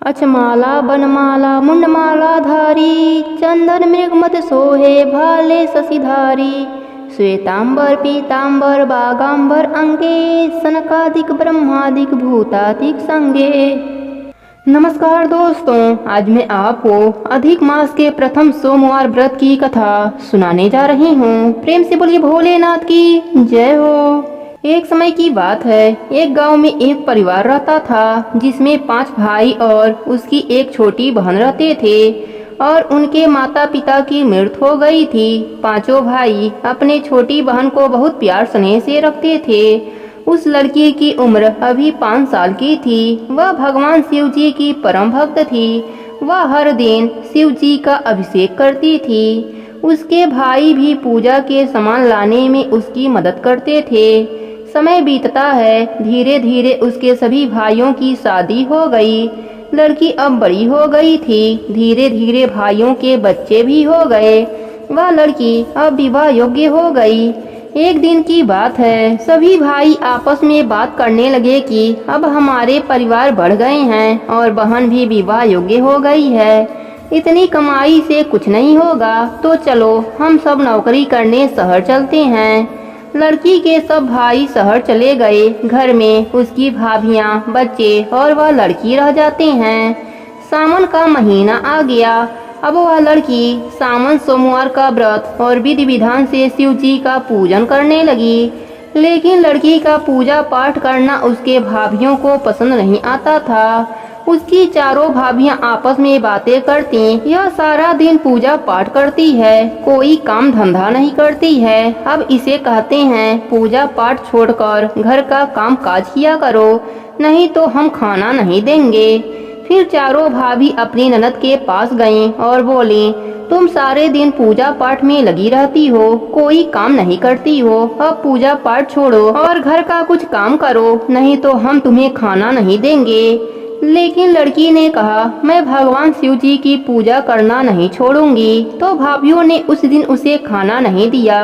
अचमाला बनमाला मुंडमाला धारी, चंदन मृगमत सोहे भाले शशिधारी। श्वेतांबर पीतांबर बागांबर अंगे, सनकादिक ब्रह्मादिक भूतादिक संगे। नमस्कार दोस्तों, आज मैं आपको अधिक मास के प्रथम सोमवार व्रत की कथा सुनाने जा रही हूँ। प्रेम से बोलिए भोलेनाथ की जय हो। एक समय की बात है, एक गांव में एक परिवार रहता था जिसमें 5 भाई और उसकी एक छोटी बहन रहते थे और उनके माता पिता की मृत्यु हो गई थी। पांचों भाई अपने छोटी बहन को बहुत प्यार स्नेह से रखते थे। उस लड़की की उम्र अभी 5 साल की थी। वह भगवान शिव जी की परम भक्त थी। वह हर दिन शिव जी का अभिषेक करती थी। उसके भाई भी पूजा के सामान लाने में उसकी मदद करते थे। समय बीतता है, धीरे धीरे उसके सभी भाइयों की शादी हो गई। लड़की अब बड़ी हो गई थी। धीरे धीरे भाइयों के बच्चे भी हो गए। वह लड़की अब विवाह योग्य हो गई। एक दिन की बात है, सभी भाई आपस में बात करने लगे कि अब हमारे परिवार बढ़ गए हैं और बहन भी विवाह योग्य हो गई है। इतनी कमाई से कुछ नहीं होगा, तो चलो हम सब नौकरी करने शहर चलते हैं। लड़की के सब भाई शहर चले गए। घर में उसकी भाभियां, बच्चे और वह लड़की रह जाते हैं। सावन का महीना आ गया। अब वह लड़की सावन सोमवार का व्रत और विधि विधान से शिव जी का पूजन करने लगी। लेकिन लड़की का पूजा पाठ करना उसके भाभियों को पसंद नहीं आता था। उसकी चारों भाभियां आपस में बातें करती, यह सारा दिन पूजा पाठ करती है, कोई काम धंधा नहीं करती है। अब इसे कहते हैं पूजा पाठ छोड़कर घर का काम काज किया करो, नहीं तो हम खाना नहीं देंगे। फिर चारों भाभी अपनी ननद के पास गईं और बोली, तुम सारे दिन पूजा पाठ में लगी रहती हो, कोई काम नहीं करती हो। अब पूजा पाठ छोड़ो और घर का कुछ काम करो, नहीं तो हम तुम्हें खाना नहीं देंगे। लेकिन लड़की ने कहा, मैं भगवान शिव जी की पूजा करना नहीं छोड़ूंगी। तो भाभीियों ने उस दिन उसे खाना नहीं दिया।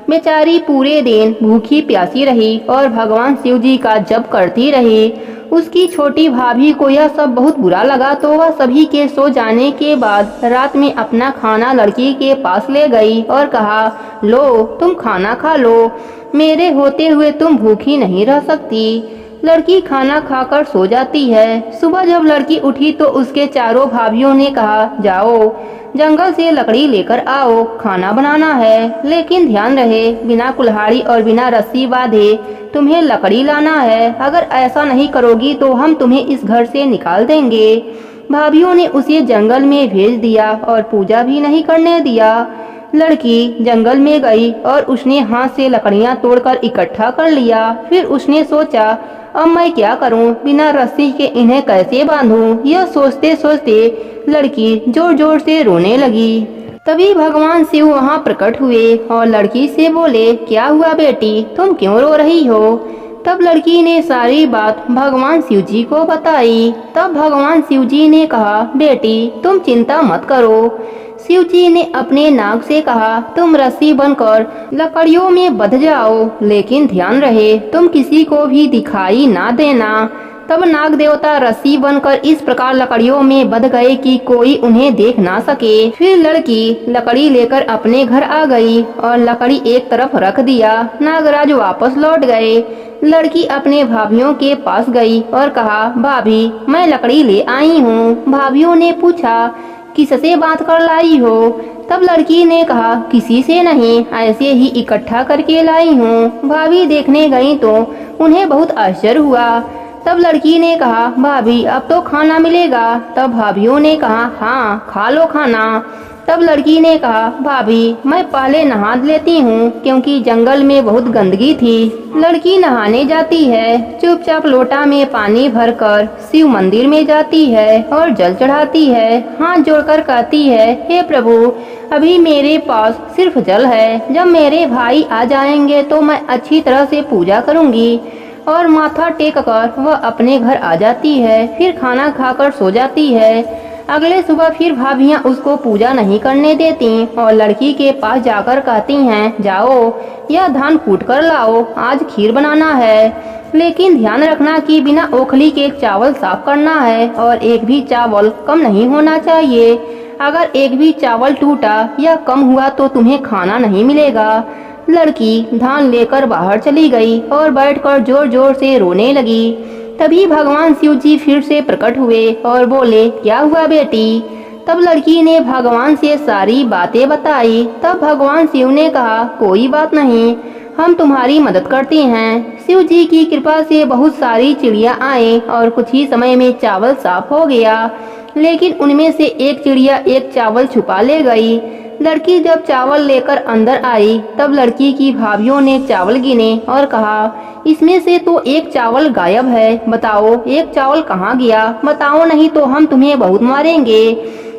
बेचारी पूरे दिन भूखी प्यासी रही और भगवान शिव जी का जप करती रही। उसकी छोटी भाभी को यह सब बहुत बुरा लगा, तो वह सभी के सो जाने के बाद रात में अपना खाना लड़की के पास ले गई और कहा, लो तुम खाना खा लो, मेरे होते हुए तुम भूखी नहीं रह सकती। लड़की खाना खाकर सो जाती है। सुबह जब लड़की उठी तो उसके चारों भाभियों ने कहा, जाओ जंगल से लकड़ी लेकर आओ, खाना बनाना है। लेकिन ध्यान रहे, बिना कुल्हाड़ी और बिना रस्सी बांधे तुम्हें लकड़ी लाना है। अगर ऐसा नहीं करोगी तो हम तुम्हें इस घर से निकाल देंगे। भाभियों ने उसे जंगल में भेज दिया और पूजा भी नहीं करने दिया। लड़की जंगल में गई और उसने हाथ से लकड़ियां तोड़कर इकट्ठा कर लिया। फिर उसने सोचा, अब मैं क्या करूं, बिना रस्सी के इन्हें कैसे बांधूं। यह सोचते सोचते लड़की जोर जोर से रोने लगी। तभी भगवान शिव वहां प्रकट हुए और लड़की से बोले, क्या हुआ बेटी, तुम क्यों रो रही हो। तब लड़की ने सारी बात भगवान शिव जी को बताई। तब भगवान शिव जी ने कहा, बेटी तुम चिंता मत करो। शिव जी ने अपने नाग से कहा, तुम रस्सी बनकर लकड़ियों में बंध जाओ, लेकिन ध्यान रहे तुम किसी को भी दिखाई ना देना। तब नाग देवता रस्सी बनकर इस प्रकार लकड़ियों में बंध गए कि कोई उन्हें देख ना सके। फिर लड़की लकड़ी लेकर अपने घर आ गई और लकड़ी एक तरफ रख दिया। नागराज वापस लौट गए। लड़की अपने भाभियों के पास गई और कहा, भाभी मैं लकड़ी ले आई हूँ। भाभियों ने पूछा, किससे बात कर लाई हो। तब लड़की ने कहा, किसी से नहीं, ऐसे ही इकट्ठा करके लाई हूँ। भाभी देखने गई तो उन्हें बहुत आश्चर्य हुआ। तब लड़की ने कहा, भाभी अब तो खाना मिलेगा। तब भाभियों ने कहा, हाँ खा लो खाना। तब लड़की ने कहा, भाभी मैं पहले नहा लेती हूँ, क्योंकि जंगल में बहुत गंदगी थी। लड़की नहाने जाती है। चुपचाप लोटा में पानी भरकर शिव मंदिर में जाती है और जल चढ़ाती है। हाथ जोड़कर कहती है, हे प्रभु अभी मेरे पास सिर्फ जल है, जब मेरे भाई आ जाएंगे तो मैं अच्छी तरह से पूजा करूँगी। और माथा टेक कर वह अपने घर आ जाती है। फिर खाना खाकर सो जाती है। अगले सुबह फिर भाभियां उसको पूजा नहीं करने देती और लड़की के पास जाकर कहती हैं, जाओ यह धान कूट कर लाओ, आज खीर बनाना है। लेकिन ध्यान रखना कि बिना ओखली के चावल साफ करना है और एक भी चावल कम नहीं होना चाहिए। अगर एक भी चावल टूटा या कम हुआ तो तुम्हें खाना नहीं मिलेगा। लड़की धान लेकर बाहर चली गई और बैठकर जोर जोर से रोने लगी। तभी भगवान शिव जी फिर से प्रकट हुए और बोले, क्या हुआ बेटी? तब लड़की ने भगवान से सारी बातें बताई। तब भगवान शिव ने कहा, कोई बात नहीं, हम तुम्हारी मदद करते हैं। शिव जी की कृपा से बहुत सारी चिड़िया आई और कुछ ही समय में चावल साफ हो गया। लेकिन उनमें से एक चिड़िया एक चावल छुपा ले गई। लड़की जब चावल लेकर अंदर आई तब लड़की की भाभियों ने चावल गिने और कहा, इसमें से तो एक चावल गायब है, बताओ एक चावल कहाँ गया? बताओ नहीं तो हम तुम्हें बहुत मारेंगे।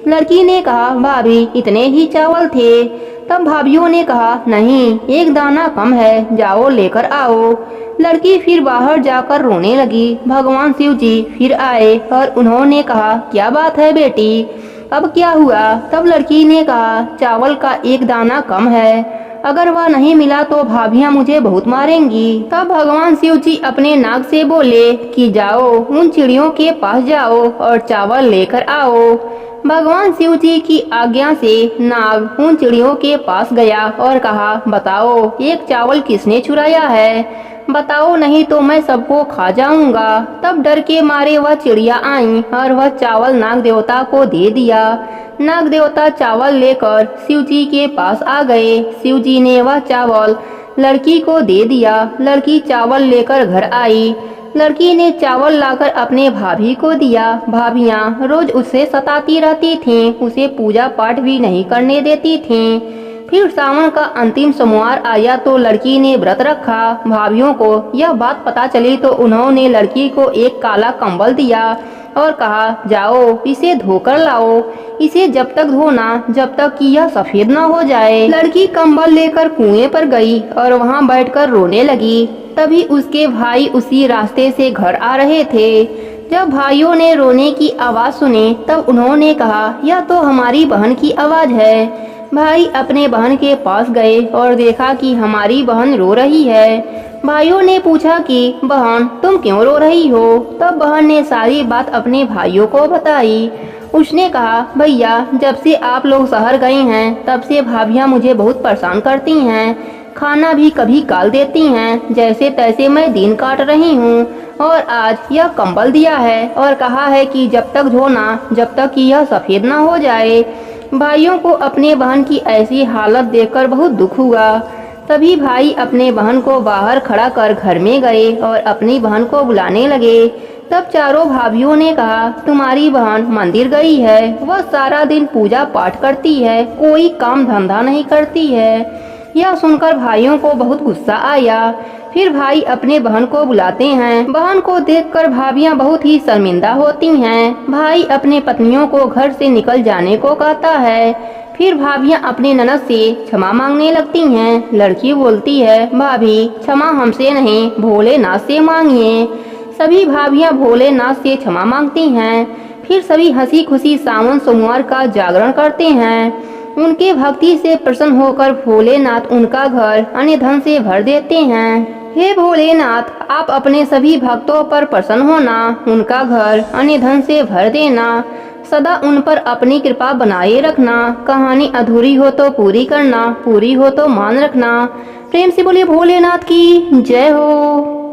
लड़की ने कहा, भाभी इतने ही चावल थे। तब भाभियों ने कहा, नहीं एक दाना कम है, जाओ लेकर आओ। लड़की फिर बाहर जाकर रोने लगी। भगवान शिव जी फिर आए और उन्होंने कहा, क्या बात है बेटी, अब क्या हुआ? तब लड़की ने कहा, चावल का एक दाना कम है, अगर वह नहीं मिला तो भाभियां मुझे बहुत मारेंगी। तब भगवान शिव जी अपने नाग से बोले कि जाओ उन चिड़ियों के पास जाओ और चावल लेकर आओ। भगवान शिव जी की आज्ञा से नाग उन चिड़ियों के पास गया और कहा, बताओ एक चावल किसने चुराया है? बताओ नहीं तो मैं सबको खा जाऊंगा। तब डर के मारे वह चिड़िया आई और वह चावल नाग देवता को दे दिया। नाग देवता चावल लेकर शिव जी के पास आ गए। शिव जी ने वह चावल लड़की को दे दिया। लड़की चावल लेकर घर आई। लड़की ने चावल लाकर अपने भाभी को दिया। भाभियां रोज उसे सताती रहती थीं, उसे पूजा पाठ भी नहीं करने देती थीं। फिर सावन का अंतिम सोमवार आया तो लड़की ने व्रत रखा। भाभियों को यह बात पता चली तो उन्होंने लड़की को एक काला कंबल दिया और कहा, जाओ इसे धोकर लाओ, इसे जब तक धोना जब तक कि यह सफेद न हो जाए। लड़की कंबल लेकर कुएं पर गई और वहां बैठकर रोने लगी। तभी उसके भाई उसी रास्ते से घर आ रहे थे। जब भाइयों ने रोने की आवाज सुनी तब उन्होंने कहा, यह तो हमारी बहन की आवाज है। भाई अपने बहन के पास गए और देखा कि हमारी बहन रो रही है। भाइयों ने पूछा कि बहन तुम क्यों रो रही हो? तब बहन ने सारी बात अपने भाइयों को बताई। उसने कहा, भैया जब से आप लोग शहर गए हैं तब से भाभियां मुझे बहुत परेशान करती हैं, खाना भी कभी गाल देती हैं, जैसे तैसे मैं दिन काट रही हूँ। और आज यह कंबल दिया है और कहा है कि जब तक धोना जब तक कि यह सफेद न हो जाए। भाइयों को अपने बहन की ऐसी हालत देखकर बहुत दुख हुआ। तभी भाई अपने बहन को बाहर खड़ा कर घर में गए और अपनी बहन को बुलाने लगे। तब चारों भाभियों ने कहा, तुम्हारी बहन मंदिर गई है, वह सारा दिन पूजा पाठ करती है, कोई काम धंधा नहीं करती है। यह सुनकर भाइयों को बहुत गुस्सा आया। फिर भाई अपने बहन को बुलाते हैं। बहन को देखकर भाभियां बहुत ही शर्मिंदा होती हैं। भाई अपने पत्नियों को घर से निकल जाने को कहता है। फिर भाभियां अपने ननद से क्षमा मांगने लगती हैं। लड़की बोलती है, भाभी क्षमा हमसे नहीं भोलेनाथ से मांगिए। सभी भाभियां भोलेनाथ से क्षमा मांगती हैं। फिर सभी हंसी खुशी सावन सोमवार का जागरण करते हैं। उनके भक्ति से प्रसन्न होकर भोलेनाथ उनका घर अन्य धन से भर देते हैं। हे भोलेनाथ, आप अपने सभी भक्तों पर प्रसन्न होना, उनका घर अन्य धन से भर देना, सदा उन पर अपनी कृपा बनाए रखना। कहानी अधूरी हो तो पूरी करना, पूरी हो तो मान रखना। प्रेम से बोलिए भोलेनाथ की जय हो।